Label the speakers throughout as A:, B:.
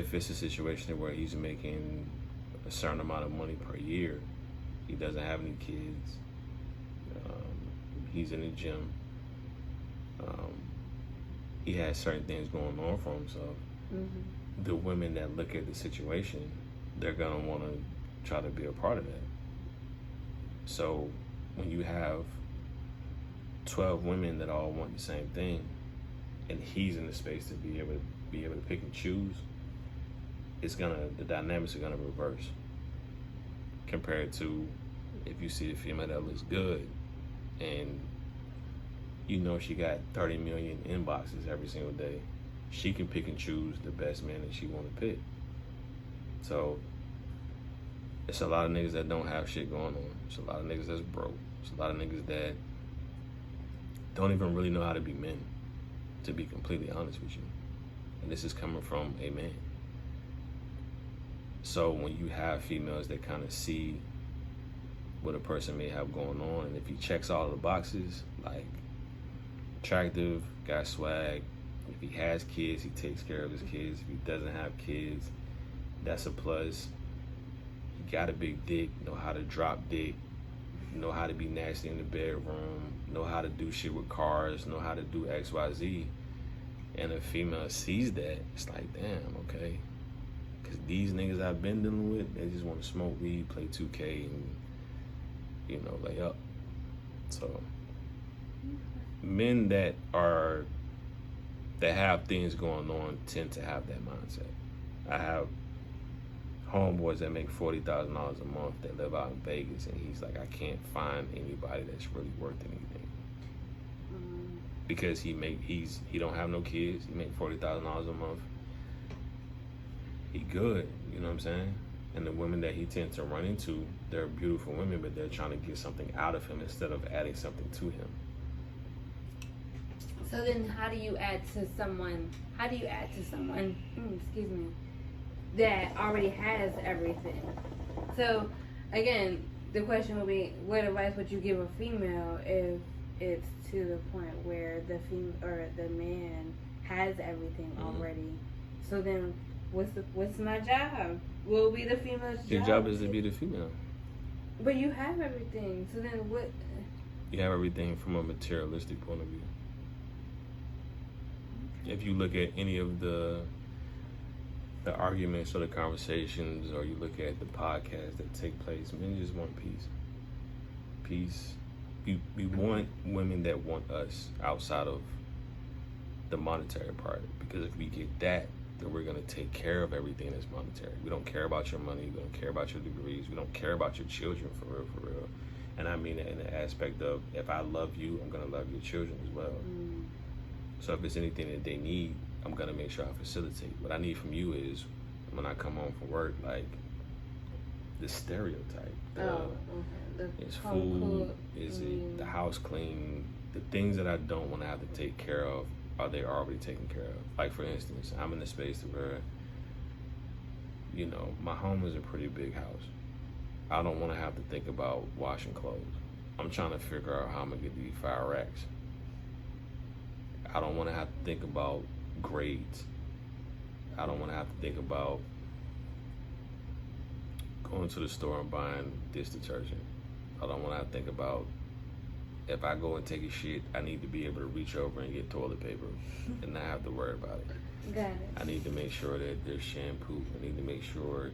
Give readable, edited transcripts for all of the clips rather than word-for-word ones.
A: if it's a situation where he's making a certain amount of money per year, he doesn't have any kids, he's in the gym, he has certain things going on for himself. The women that look at the situation, they're gonna want to try to be a part of that. So when you have 12 women that all want the same thing, and he's in the space to be able to pick and choose, the dynamics are gonna reverse. Compared to if you see the female that looks good, and you know she got 30 million inboxes every single day, she can pick and choose the best man that she want to pick. So it's a lot of niggas that don't have shit going on. It's a lot of niggas that's broke. It's a lot of niggas that don't even really know how to be men, to be completely honest with you. And this is coming from a man. So when you have females that kind of see what a person may have going on, and if he checks all of the boxes, like attractive, got swag, if he has kids, he takes care of his kids. If he doesn't have kids, that's a plus. He got a big dick, know how to drop dick, know how to be nasty in the bedroom, know how to do shit with cars, know how to do X, Y, Z. And a female sees that, it's like, damn, okay. Because these niggas I've been dealing with, they just want to smoke weed, play 2K, and, you know, lay up. So, men that have things going on tend to have that mindset. I have homeboys that make $40,000 a month that live out in Vegas, and he's like, I can't find anybody that's really worth anything. Because he don't have no kids, he make $40,000 a month. He good, you know what I'm saying? And the women that he tends to run into, they're beautiful women, but they're trying to get something out of him instead of adding something to him.
B: So then how do you add to someone, excuse me, that already has everything? So again, the question would be, what advice would you give a female if it's to the point where the man has everything already? So then what's my job? What will be the female's job?
A: Your job is to be the female.
B: But you have everything. So then what?
A: You have everything from a materialistic point of view. If you look at any of the arguments or the conversations, or you look at the podcasts that take place, men just want peace. Peace. We want women that want us outside of the monetary part. Because if we get that, then we're going to take care of everything that's monetary. We don't care about your money. We don't care about your degrees. We don't care about your children, for real. And I mean that in the aspect of, if I love you, I'm going to love your children as well. So if it's anything that they need, I'm going to make sure I facilitate. What I need from you is, when I come home from work, like, the stereotype. It's food, is it the house clean? The things that I don't want to have to take care of, are they already taken care of? Like, for instance, I'm in a space where, you know, my home is a pretty big house. I don't want to have to think about washing clothes. I'm trying to figure out how I'm going to get these 5 racks. I don't want to have to think about grades. I don't want to have to think about going to the store and buying dish detergent. I don't want to have to think about, if I go and take a shit, I need to be able to reach over and get toilet paper and not have to worry about it.
B: Got it.
A: I need to make sure that there's shampoo. I need to make sure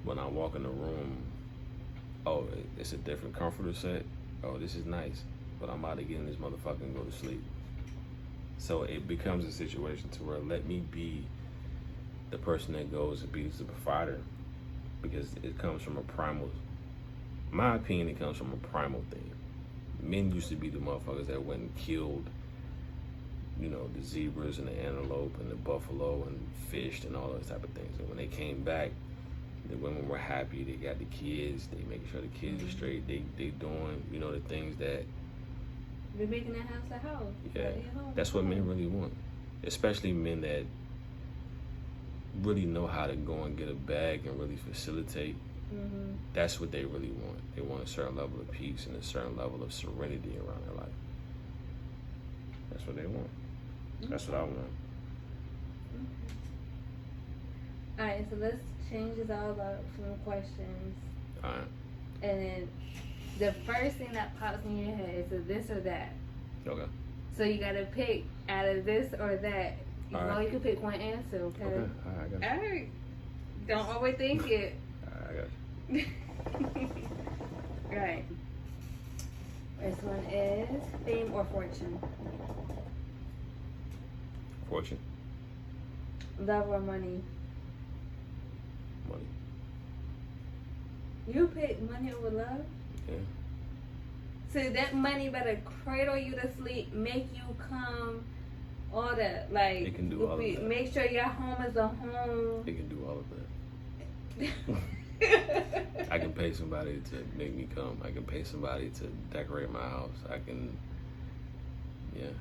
A: when I walk in the room, oh, it's a different comforter set. Oh, this is nice, but I'm about to get in this motherfucker and go to sleep. So it becomes a situation to where, let me be the person that goes and be the provider, because it comes from a primal, in my opinion, it comes from a primal thing. Men used to be the motherfuckers that went and killed, you know, the zebras and the antelope and the buffalo and fished and all those type of things. And when they came back, the women were happy. They got the kids. They making sure the kids are straight. They doing, you know, the things that.
B: They're making that house a house.
A: Yeah, that's what men really want. Especially men that really know how to go and get a bag and really facilitate. That's what they really want. They want a certain level of peace and a certain level of serenity around their life. That's what they want. That's what I want.
B: Alright, so let's change this all up from questions.
A: Alright.
B: And then the first thing that pops in your head is a this or that.
A: Okay.
B: So you gotta pick out of this or that. You know you can pick one answer, okay?
A: Okay. Alright, I got you.
B: Alright. Don't overthink it.
A: Alright, I got you.
B: Right. This one is fame or fortune?
A: Fortune.
B: Love or money?
A: Money.
B: You pick money over love?
A: Yeah.
B: So that money better cradle you to sleep, make you come, all that. Like,
A: It can do all of that.
B: Make sure your home is a home.
A: It can do all of that. I can pay somebody to make me come. I can pay somebody to decorate my house. I can, yeah.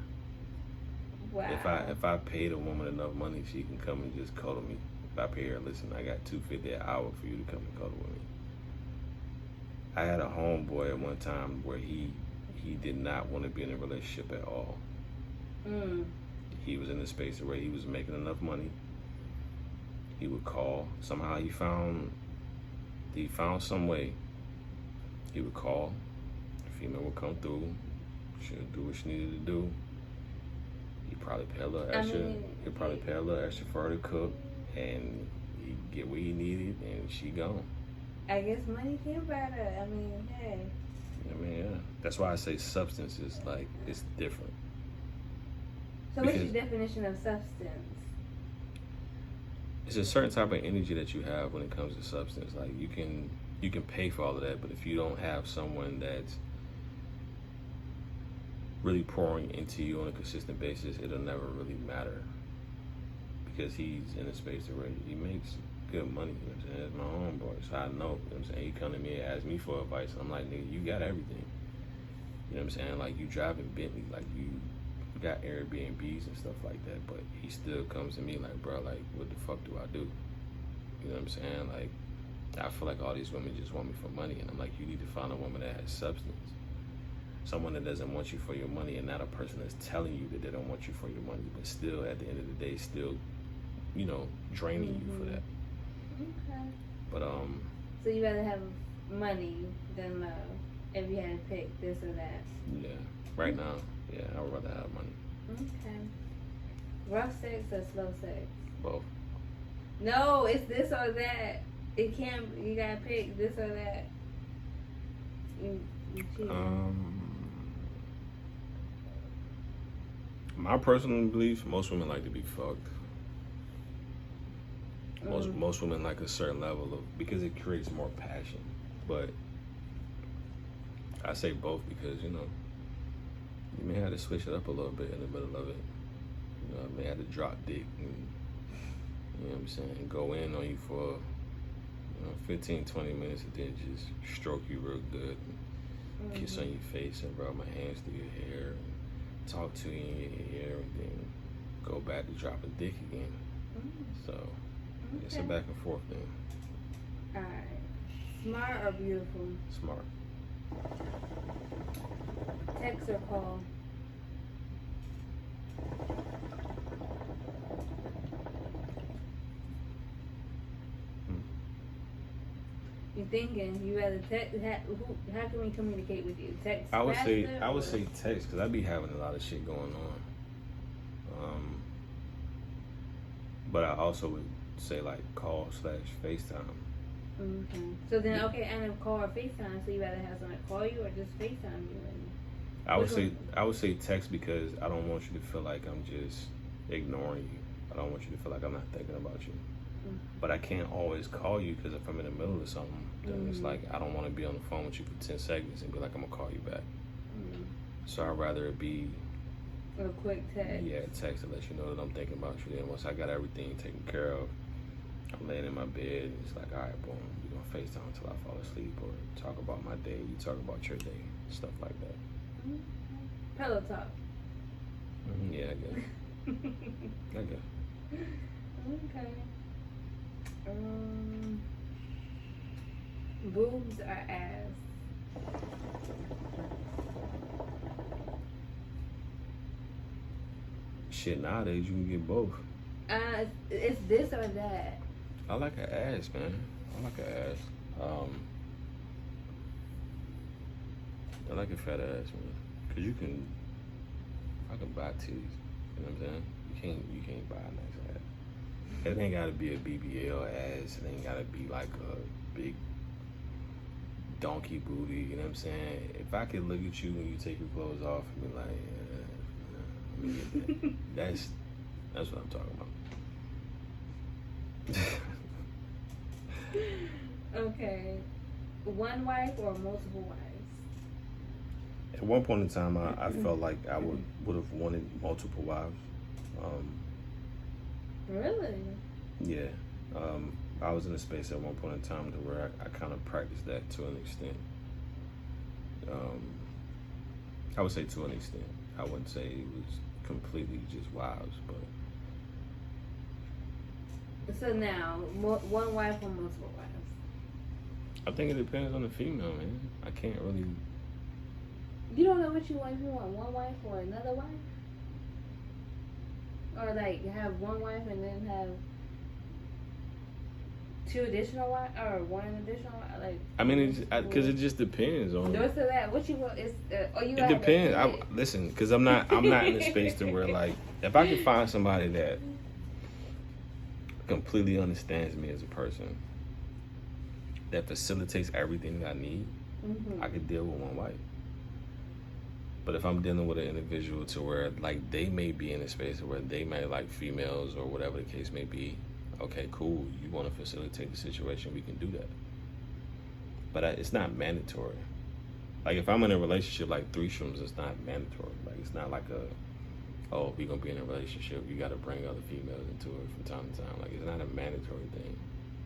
B: Wow.
A: If I paid a woman enough money, she can come and just cuddle me. If I pay her, listen, I got $250 an hour for you to come and cuddle with me. I had a homeboy at one time where he did not want to be in a relationship at all. He was in a space where he was making enough money. He would call. Somehow he found some way. He would call. The female would come through. She would do what she needed to do. He'd probably pay a little extra. For her to cook, and he'd get what he needed, and she gone.
B: I guess money can buy that. I mean, hey.
A: Yeah. That's why I say substance is like, it's different.
B: So what's your definition of substance?
A: It's a certain type of energy that you have when it comes to substance. Like you can pay for all of that, but if you don't have someone that's really pouring into you on a consistent basis, it'll never really matter. Because he's in a space where he makes good money, you know what I'm saying? It's my homeboy, so I know, you know what I'm saying? He come to me and ask me for advice. I'm like, nigga, you got everything. You know what I'm saying? Like, you driving Bentley, like, you got Airbnbs and stuff like that, but he still comes to me like, bro, like, what the fuck do I do? You know what I'm saying? Like, I feel like all these women just want me for money, and I'm like, you need to find a woman that has substance. Someone that doesn't want you for your money, and not a person that's telling you that they don't want you for your money, but still, at the end of the day, still, you know, draining you for that.
B: Okay.
A: But
B: So you rather have money than love if you had to pick this or that?
A: Yeah. Right now, yeah, I would rather have money.
B: Okay. Rough sex or slow sex?
A: Both.
B: No, it's this or that. It can't. You gotta pick this or that. You cheat.
A: My personal belief: most women like to be fucked. Most women like a certain level of, because it creates more passion. But I say both because, you know, you may have to switch it up a little bit in the middle of it. You know, I may have to drop dick and, you know what I'm saying, and go in on you for, 15, 20 minutes, and then just stroke you real good and kiss on your face and rub my hands through your hair and talk to you in your ear and then go back to dropping dick again. So it's a back and forth thing.
B: Alright. Smart or beautiful?
A: Smart.
B: Text or call? You thinking? You rather text? How can we communicate with you? Text.
A: I would say text, because I be having a lot of shit going on. But I also would say like call/FaceTime.
B: So then, okay, and if call or FaceTime, so you rather have someone call you or just FaceTime you?
A: I would say text, because I don't want you to feel like I'm just ignoring you. I don't want you to feel like I'm not thinking about you. But I can't always call you, because if I'm in the middle of something, then it's like I don't want to be on the phone with you for 10 seconds and be like, I'm gonna call you back. So I'd rather it be
B: a quick text.
A: Yeah, text to let you know that I'm thinking about you. Then once I got everything taken care of, I'm laying in my bed and it's like, all right, boom, we're gonna FaceTime until I fall asleep, or talk about my day, you talk about your day, stuff like that.
B: Pillow talk.
A: Yeah, I guess. Okay.
B: Boobs or ass?
A: Shit, nowadays you can get both.
B: It's this or that.
A: I like an ass, man. I like an ass. I like a fat ass, man. Cause I can buy titties. You know what I'm saying? You can't buy a nice ass. It ain't gotta be a BBL ass. It ain't gotta be like a big donkey booty. You know what I'm saying? If I could look at you when you take your clothes off and be like, let me get that. That's what I'm talking about.
B: Okay. One wife or multiple wives?
A: At one point in time, I felt like I would have wanted multiple wives.
B: Really?
A: Yeah. I was in a space at one point in time to where I kind of practiced that to an extent. I would say to an extent. I wouldn't say it was completely just wives, but.
B: So now, one wife or multiple wives?
A: I think it depends on the female, man. I can't really.
B: You don't know what you want. You want one wife or another wife? Or like have one wife and then have two additional wives or one additional wife? Like.
A: I mean, because it just depends on.
B: North of that, what you want is. You.
A: It depends. Listen, because I'm not in a space to where like if I can find somebody that completely understands me as a person, that facilitates everything that I need, I could deal with one wife. But if I'm dealing with an individual to where like they may be in a space where they may like females or whatever the case may be, okay, cool. You want to facilitate the situation, we can do that. But it's not mandatory. Like if I'm in a relationship, like threesomes, it's not mandatory. Like it's not like oh, if we're gonna be in a relationship, you got to bring other females into it from time to time. Like it's not a mandatory thing.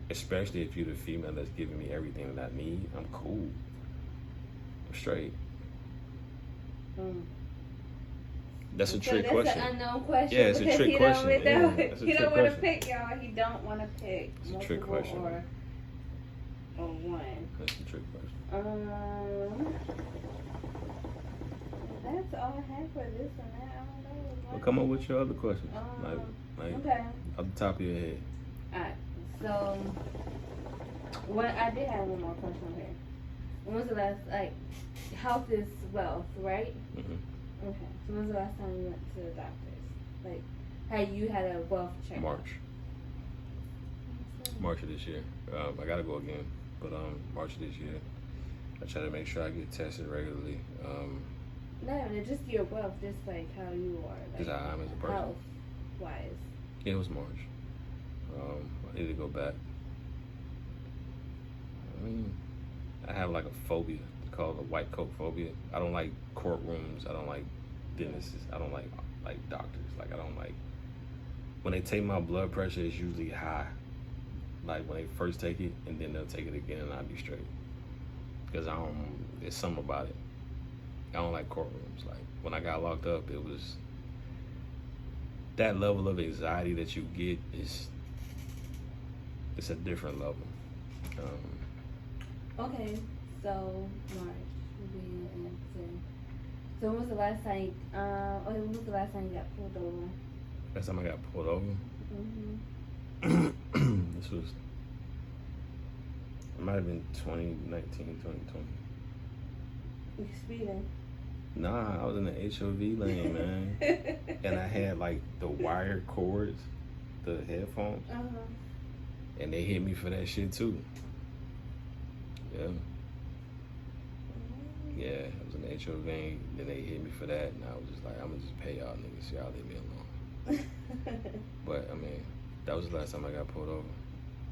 A: Especially if you're the female that's giving me everything that I need, I'm cool. I'm straight. That's a trick question.
B: That's an unknown question.
A: Yeah, it's a trick question.
B: He don't want to pick, y'all. He don't want to pick.
A: It's a trick question.
B: Or one.
A: That's a trick question.
B: That's all I have for this one. I don't know.
A: Well, come up with your other questions. Like
B: okay.
A: Off the top of your head.
B: Alright. So, I did have one more question here. When was the last, health is wealth, right?
A: Mm-hmm.
B: Okay. So when was the last time you went to the doctors? Like, had you had a wealth check?
A: March of this year. I gotta go again, but March of this year. I try to make sure I get tested regularly.
B: No, just your wealth, just like how you are. Like,
A: just how I am as a person.
B: Health wise.
A: Yeah, it was March. I need to go back. I mean, I have like a phobia. It's called a white coat phobia. I don't like courtrooms. I don't like dentists. I don't like doctors. Like I don't like when they take my blood pressure. It's usually high. Like when they first take it, and then they'll take it again, and I'll be straight. Because there's something about it. I don't like courtrooms. Like when I got locked up, it was that level of anxiety that you get it's a different level.
B: Okay, so March would be an answer. So when was the last time? When was the last time you got pulled over?
A: Last time I got pulled over. This was. It might have been 2019, 2020.
B: You speeding?
A: Nah, I was in the HOV lane, man. And I had like the wired cords, the headphones. And they hit me for that shit too. Yeah. Yeah, I was in the HOV, then they hit me for that, and I was just like, I'm gonna just pay y'all niggas, y'all leave me alone. But I mean, that was the last time I got pulled over.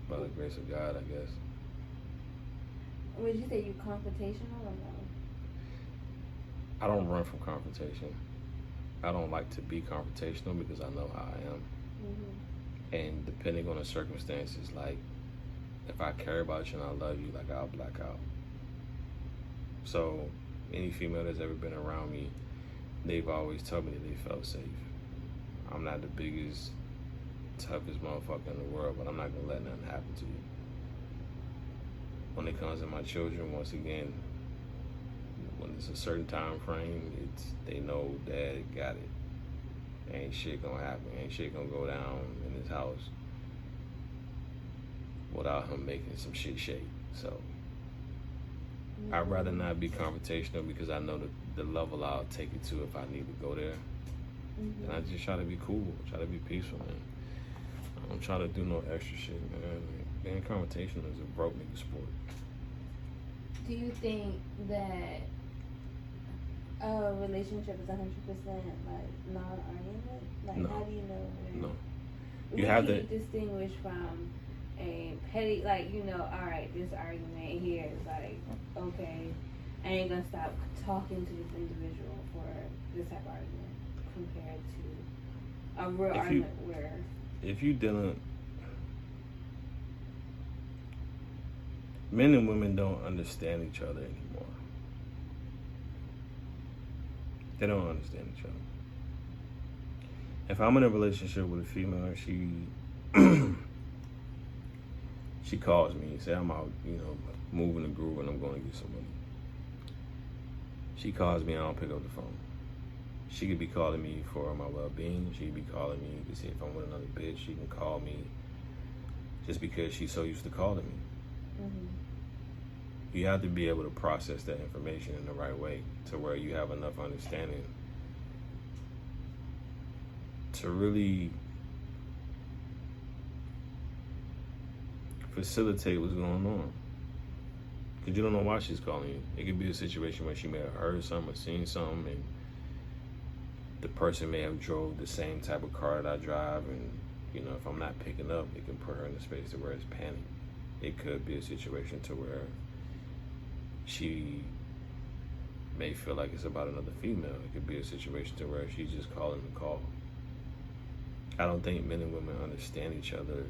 A: By the grace of God, I guess.
B: Would you say you confrontational or no?
A: I don't run from confrontation. I don't like to be confrontational because I know how I am. And depending on the circumstances, like if I care about you and I love you, like I'll black out. So any female that's ever been around me, they've always told me that they felt safe. I'm not the biggest, toughest motherfucker in the world, but I'm not gonna let nothing happen to you. When it comes to my children, once again, when it's a certain time frame, they know Dad got it. Ain't shit gonna happen. Ain't shit gonna go down in this house. without him making some shit shake. So I'd rather not be confrontational because I know the level I'll take it to if I need to go there. And I just try to be cool, try to be peaceful, man. I don't try to do no extra shit, man. Being confrontational is a broke nigga sport.
B: Do you think that a relationship is 100% like non-argument? Like,
A: No.
B: how do you know that?
A: No.
B: What
A: You have
B: can
A: to
B: you distinguish from a petty, like, you know, all right, this argument here is like, okay, I ain't gonna stop talking to this individual for this type of argument compared to a real argument where
A: if you dealing, men and women don't understand each other anymore. They don't understand each other. If I'm in a relationship with a female, she calls me, say I'm out, moving the groove and I'm going to get some money. She calls me, I don't pick up the phone. She could be calling me for my well-being. She could be calling me to see if I'm with another bitch. She can call me just because she's so used to calling me. You have to be able to process that information in the right way to where you have enough understanding to really facilitate what's going on. Because you don't know why she's calling you. It could be a situation where she may have heard something or seen something, and the person may have drove the same type of car that I drive, and if I'm not picking up, it can put her in a space to where it's panic. It could be a situation to where she may feel like it's about another female. It could be a situation to where she's just calling the call. I don't think men and women understand each other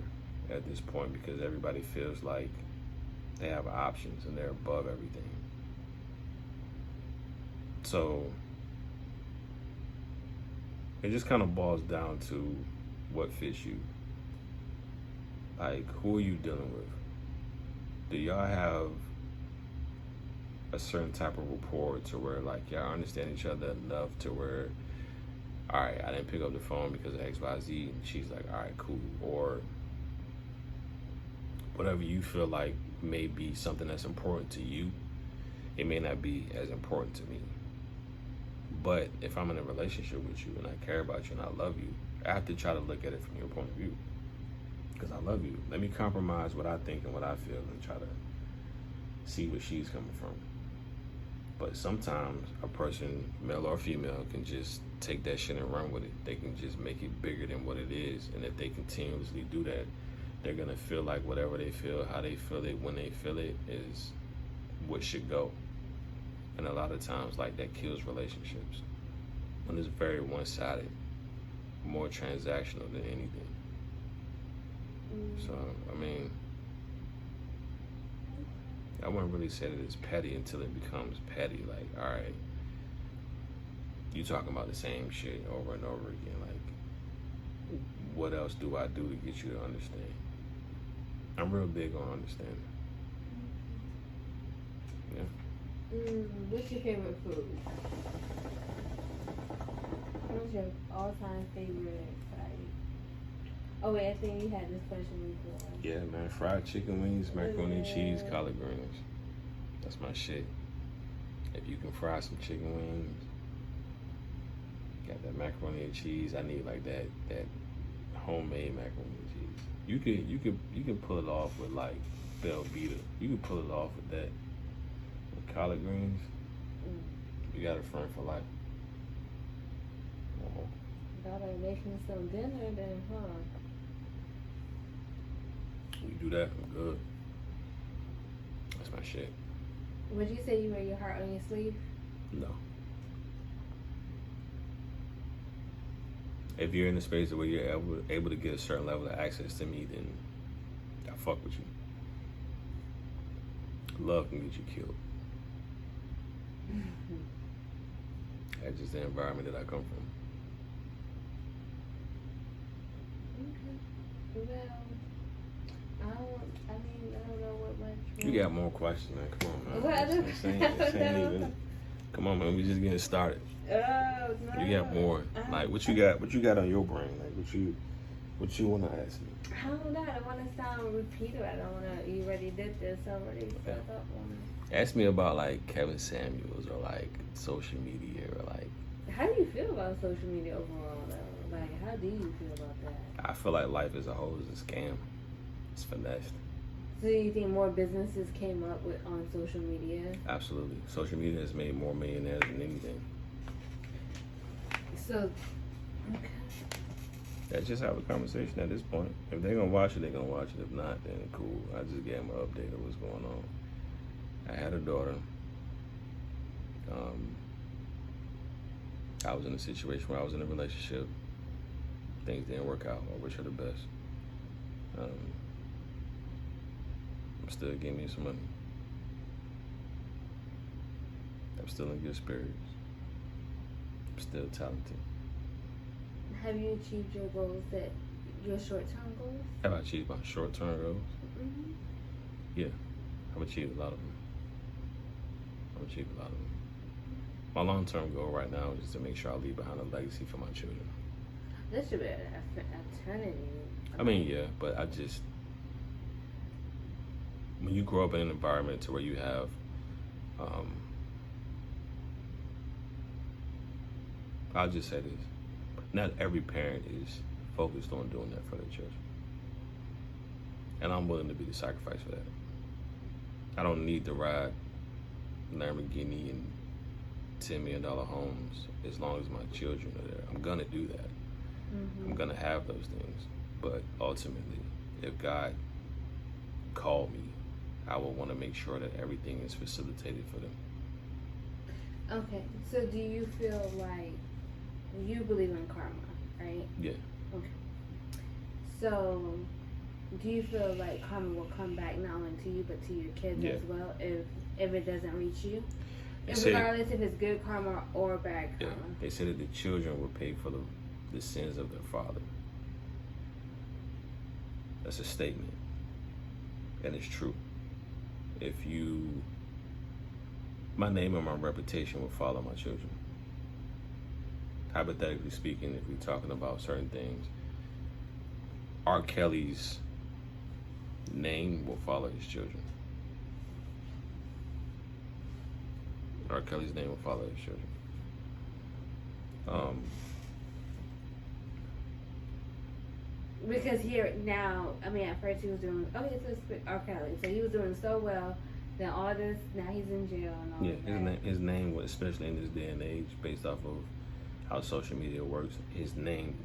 A: at this point because everybody feels like they have options and they're above everything. So it just kind of boils down to what fits you. Like, who are you dealing with? Do y'all have a certain type of rapport to where, like, y'all understand each other enough to where, all right, I didn't pick up the phone because of X, Y, Z, and she's like, all right, cool. Or whatever you feel like may be something that's important to you, it may not be as important to me. But if I'm in a relationship with you and I care about you and I love you, I have to try to look at it from your point of view. Because I love you. Let me compromise what I think and what I feel and try to see where she's coming from. But sometimes a person, male or female, can just take that shit and run with it. They can just make it bigger than what it is. And if they continuously do that, they're going to feel like whatever they feel, how they feel it, when they feel it, is what should go. And a lot of times, like, that kills relationships. When it's very one-sided, more transactional than anything. So, I mean, I wouldn't really say that it's petty until it becomes petty. Like, all right, you talking about the same shit over and over again. Like, what else do I do to get you to understand? I'm real big on understanding. Yeah.
B: What's your favorite food? What's your all-time favorite? Oh wait, I think you had this question before.
A: Yeah, man. Fried chicken wings, macaroni and cheese, collard greens. That's my shit. If you can fry some chicken wings, got that macaroni and cheese. I need like that homemade macaroni and cheese. You can pull it off with like Velveeta. You can pull it off with that. With collard greens, you got a friend for life.
B: Gotta make me some dinner then, huh?
A: You do that, I'm good. That's my shit.
B: Would you say you wear your heart on your sleeve?
A: No. If you're in a space where you're able to get a certain level of access to me, then I fuck with you. Love can get you killed. That's just the environment that I come from.
B: Okay. Well, I don't know what much.
A: You got more questions, man. Come on, man.
B: What?
A: This ain't even. Come on, man. We just getting started.
B: Oh, no.
A: You got more. Like, what you got on your brain? Like, What you want to ask me?
B: I don't know. I don't want to sound repeated. I don't want to. You already did this already. So I don't want to.
A: Ask me about like Kevin Samuels or like social media or like.
B: How do you feel about social media overall, though? Like, how do you feel about that?
A: I feel like life as a whole is a scam. It's finessed.
B: So, do you think more businesses came up with on social media?
A: Absolutely. Social media has made more millionaires than anything.
B: So, okay.
A: Let's just have a conversation at this point. If they're gonna watch it, they're gonna watch it. If not, then cool. I just gave them an update of what's going on. I had a daughter. I was in a situation where I was in a relationship. Things didn't work out. I wish her the best. I'm still getting me some money. I'm still in good spirits. I'm still talented.
B: Have you achieved your goals, your short-term goals?
A: Have I achieved my short-term goals?
B: Mm-hmm.
A: Yeah, I've achieved a lot of them. My long-term goal right now is to make sure I leave behind a legacy for my children.
B: That should be an eternity.
A: I mean, yeah, but I just, when you grow up in an environment to where you have, I'll just say this, not every parent is focused on doing that for their children. And I'm willing to be the sacrifice for that. I don't need to ride Lamborghini and $10 million homes as long as my children are there. I'm gonna do that.
B: Mm-hmm.
A: I'm gonna have those things. But ultimately, if God called me, I would want to make sure that everything is facilitated for them.
B: Okay, so do you feel like you believe in karma, right?
A: Yeah.
B: Okay. So, do you feel like karma will come back not only to you but to your kids as well if it doesn't reach you? Regardless if it's good karma or bad karma.
A: Yeah. They said that the children will pay for the sins of their father. That's a statement. And it's true. My name and my reputation will follow my children. Hypothetically speaking, if we're talking about certain things, R. Kelly's name will follow his children. R. Kelly's name will follow his children.
B: Because here now, I mean, at first he was doing, so it's R. Kelly. So he was doing so well. Then all this, now he's in jail and all that.
A: His name, especially in this day and age, based off of how social media works, his name,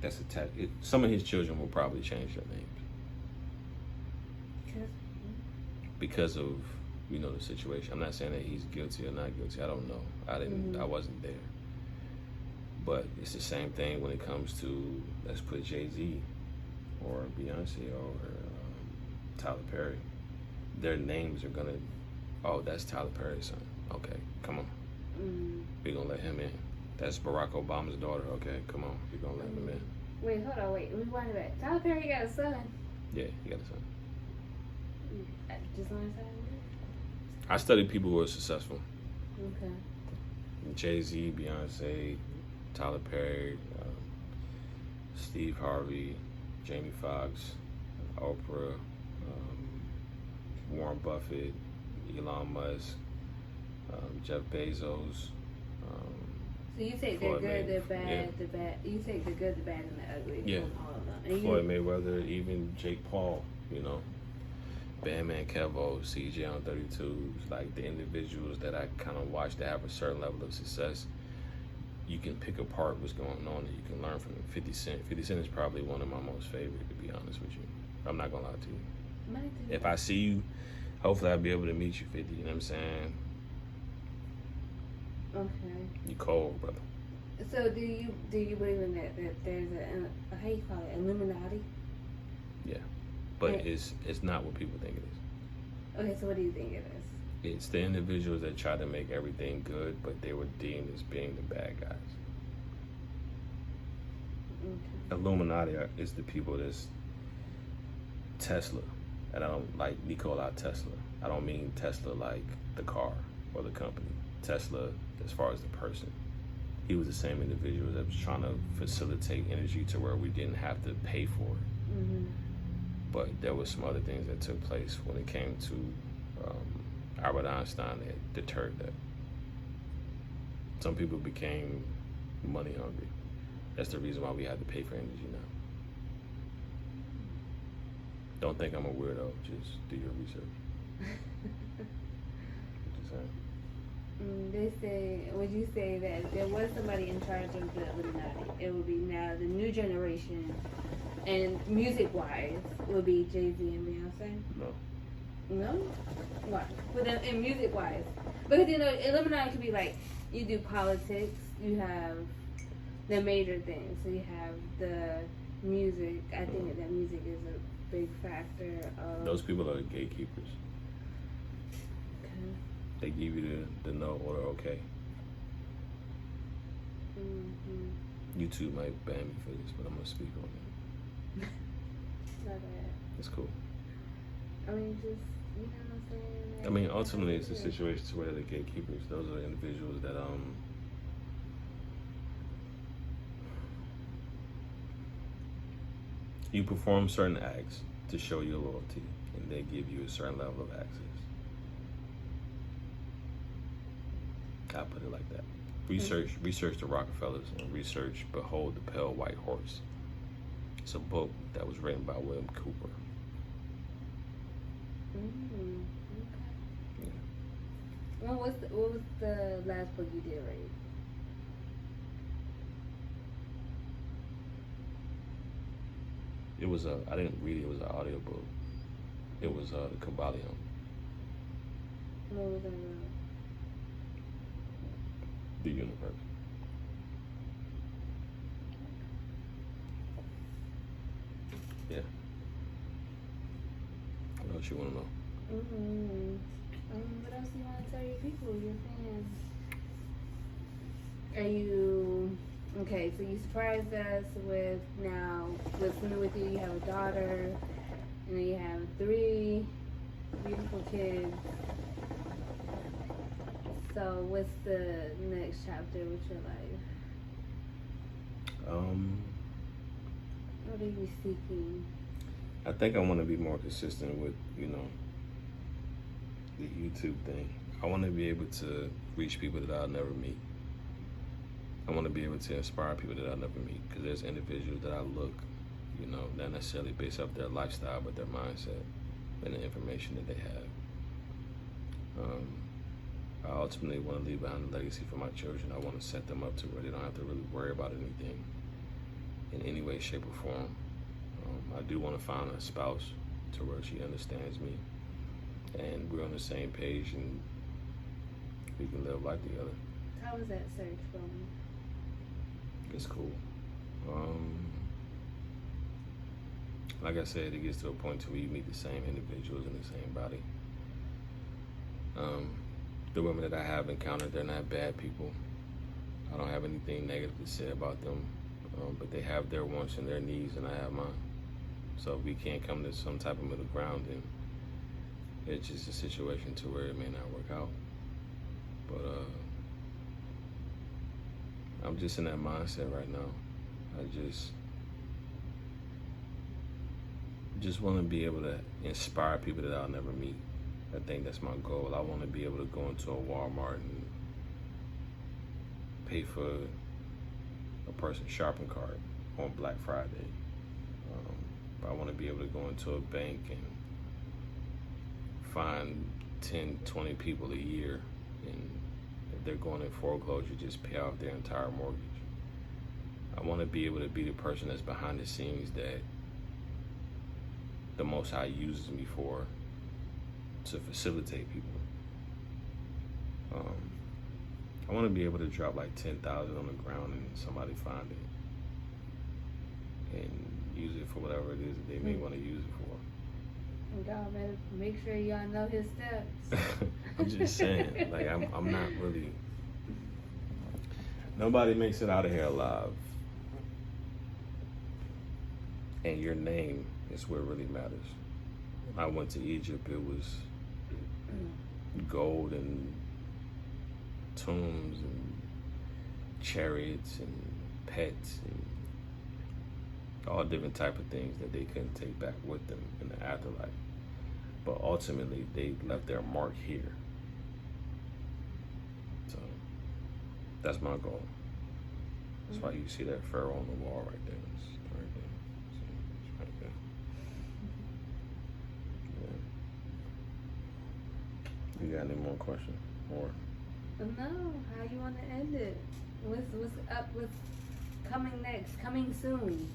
A: that's attached. Some of his children will probably change their names. Because of, the situation. I'm not saying that he's guilty or not guilty. I don't know. I wasn't there. But it's the same thing when it comes to, let's put Jay-Z or Beyonce or Tyler Perry. Their names are gonna, that's Tyler Perry's son. Okay, come on. We're gonna let him in. That's Barack Obama's daughter. Okay, come on. We're gonna let him in.
B: Wait, hold on, rewind it back. Tyler Perry got a son.
A: Yeah, he got a son.
B: Just on his side?
A: I studied people who are successful.
B: Okay.
A: Jay-Z, Beyonce, Tyler Perry, Steve Harvey, Jamie Foxx, Oprah, Warren Buffett, Elon Musk, Jeff Bezos.
B: So you take the good, the bad, the bad. You take the good, the bad, and the ugly.
A: Yeah.
B: From all of them. And
A: Floyd Mayweather, even Jake Paul. Bandman Kaneval, CJ on 32s, like the individuals that I kind of watch that have a certain level of success. You can pick apart what's going on and you can learn from them. 50 Cent. 50 Cent is probably one of my most favorite, to be honest with you. I'm not gonna lie to you. If I see you, hopefully I'll be able to meet you, 50. You know what I'm saying?
B: Okay.
A: You cold, brother.
B: So do you believe in that there's a how you call it, Illuminati?
A: Yeah, but it's not what people think it is.
B: Okay, so what do you think it is?
A: It's the individuals that try to make everything good, but they were deemed as being the bad guys.
B: Okay.
A: Illuminati is the people that's Tesla, and I don't like Nikola Tesla. I don't mean Tesla like the car or the company. Tesla as far as the person. he was the same individual that was trying to facilitate energy to where we didn't have to pay for it.
B: Mm-hmm.
A: But there was some other things that took place when it came to Albert Einstein that deterred that. Some people became money hungry. That's the reason why we had to pay for energy now. Don't think I'm a weirdo. Just do your research. Just saying.
B: They say, would you say that if there was somebody in charge of the Illuminati, it would be now the new generation, and music-wise, would be Jay-Z and Beyonce?
A: No.
B: No? Why? But then, in music-wise, because Illuminati could be like, you do politics, you have the major things, so you have the music. I think that music is a big factor of...
A: Those people are the gatekeepers.
B: Okay.
A: They give you the no or the okay.
B: Mm-hmm.
A: YouTube might ban me for this, but I'm gonna speak on it.
B: Not bad.
A: It's cool.
B: I mean, just, you know what I'm saying? Like,
A: I mean, ultimately, it's a situation to where the gatekeepers, those are the individuals that you perform certain acts to show your loyalty, and they give you a certain level of access. I put it like that. Research the Rockefellers, and research Behold the Pale White Horse. It's a book that was written by William Cooper.
B: Okay.
A: Yeah.
B: What was the last book you did read?
A: It was I didn't read it, it was an audiobook. It was the Kabbalion.
B: What was that about?
A: The universe. Yeah. What else you want to know?
B: What else do you want to tell your people, your fans? Are you okay? So you surprised us with now listening with you. You have a daughter, and then you have 3 beautiful kids. So what's the next chapter with your life? What are you seeking?
A: I think I want to be more consistent with, the YouTube thing. I want to be able to reach people that I'll never meet. I want to be able to inspire people that I'll never meet, because there's individuals that I look, not necessarily based off their lifestyle, but their mindset and the information that they have. I ultimately want to leave behind a legacy for my children. I want to set them up to where they don't have to really worry about anything in any way, shape, or form. I do want to find a spouse to where she understands me and we're on the same page and we can live life together.
B: How was that search going?
A: It's cool. Like I said, it gets to a point to where you meet the same individuals in the same body. The women that I have encountered, they're not bad people. I don't have anything negative to say about them, but they have their wants and their needs, and I have mine. So if we can't come to some type of middle ground, then it's just a situation to where it may not work out. But I'm just in that mindset right now. I just want to be able to inspire people that I'll never meet. I think that's my goal. I want to be able to go into a Walmart and pay for a person's shopping cart on Black Friday. I want to be able to go into a bank and find 10, 20 people a year, and if they're going in foreclosure, just pay off their entire mortgage. I want to be able to be the person that's behind the scenes that the Most High uses me for, to facilitate people. I want to be able to drop like 10,000 on the ground and somebody find it and use it for whatever it is that they may want to use it for.
B: Y'all better make sure y'all know his steps.
A: I'm just saying, like I'm not really. Nobody makes it out of here alive, and your name is what really matters. I went to Egypt. It was gold and tombs and chariots and pets and all different type of things that they couldn't take back with them in the afterlife. But ultimately, they left their mark here. So that's my goal. That's why you see that pharaoh on the wall right there. It's right there. See, it's right there. Yeah. You got any more questions? Or
B: No, how you want to end it? What's up? What's coming next? Coming soon?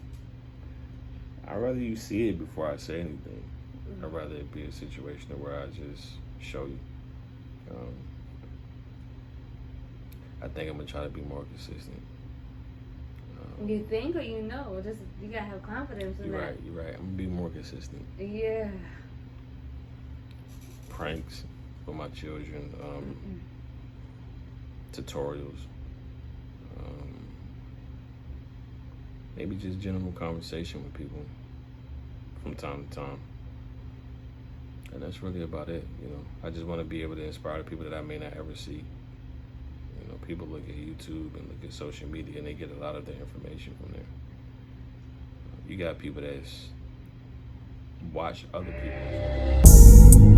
A: I'd rather you see it before I say anything. I'd rather it be a situation where I just show you. I think I'm gonna try to be more consistent.
B: You think or you know? Just you gotta have confidence in that.
A: You're right. I'm gonna be more consistent.
B: Yeah.
A: Pranks for my children, tutorials, maybe just general conversation with people from time to time. And that's really about it, you know. I just want to be able to inspire the people that I may not ever see. You know, people look at YouTube and look at social media and they get a lot of their information from there. You got people that's watch other people.